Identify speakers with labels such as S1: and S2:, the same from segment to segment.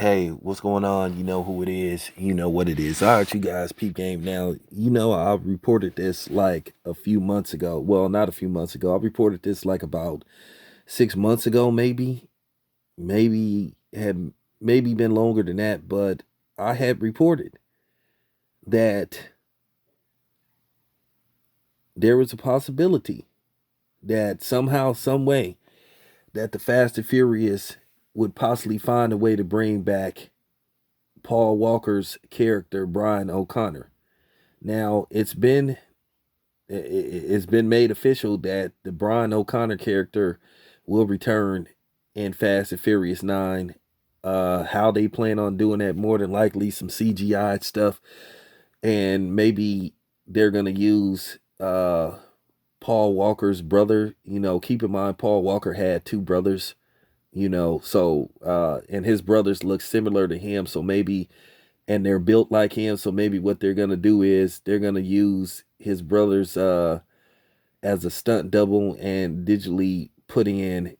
S1: Hey, what's going on? You know who it is. You know what it is. All right, you guys, peep game. Now, I reported this like a few months ago. Well, not a few months ago. I reported this like about 6 months ago, maybe. Maybe been longer than that, but I had reported that there was a possibility that somehow, some way, that the Fast and Furious would possibly find a way to bring back Paul Walker's character, Brian O'Connor. Now it's been made official that the Brian O'Connor character will return in Fast and Furious 9. How they plan on doing that? More than likely some CGI stuff, and maybe they're gonna use Paul Walker's brother. Keep in mind Paul Walker had two brothers. And his brothers look similar to him, so maybe and they're built like him. So maybe what they're gonna do is they're gonna use his brothers as a stunt double and digitally put in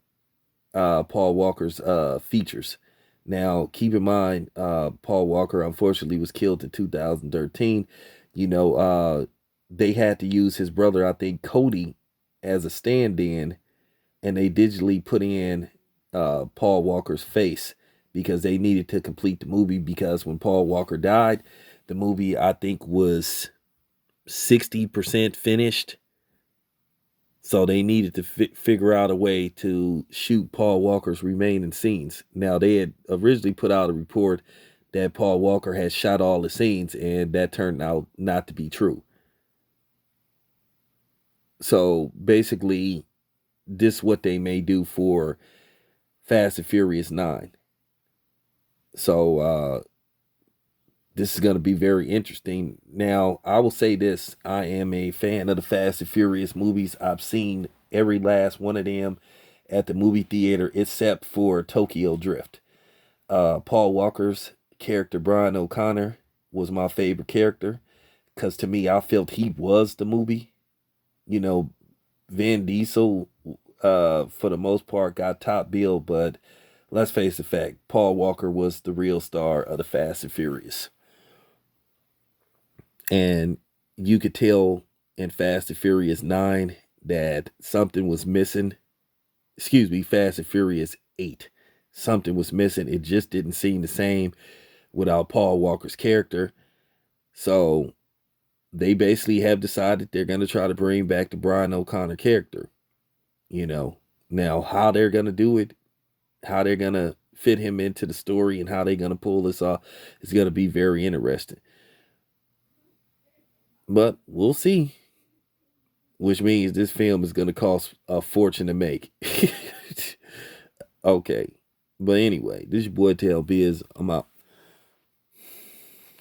S1: Paul Walker's features. Now, keep in mind, Paul Walker unfortunately was killed in 2013. They had to use his brother, I think Cody, as a stand-in, and they digitally put in Paul Walker's face because they needed to complete the movie. Because when Paul Walker died, the movie I think was 60% finished, so they needed to figure out a way to shoot Paul Walker's remaining scenes. Now, they had originally put out a report that Paul Walker had shot all the scenes, and that turned out not to be true. So basically, this is what they may do for Fast and Furious 9. So this is going to be very interesting. Now, I will say this. I am a fan of the Fast and Furious movies. I've seen every last one of them at the movie theater except for Tokyo Drift. Paul Walker's character, Brian O'Connor, was my favorite character because to me, I felt he was the movie. You know, Vin Diesel, for the most part, got top bill, but let's face the fact, Paul Walker was the real star of the Fast and Furious. And you could tell in Fast and Furious 9 that something was missing. Excuse me, Fast and Furious 8. Something was missing. It just didn't seem the same without Paul Walker's character. So they basically have decided they're going to try to bring back the Brian O'Connor character. Now how they're going to do it, how they're going to fit him into the story, and how they're going to pull this off is going to be very interesting. But we'll see. Which means this film is going to cost a fortune to make. Okay. But anyway, this is your boy Tail Biz. I'm out.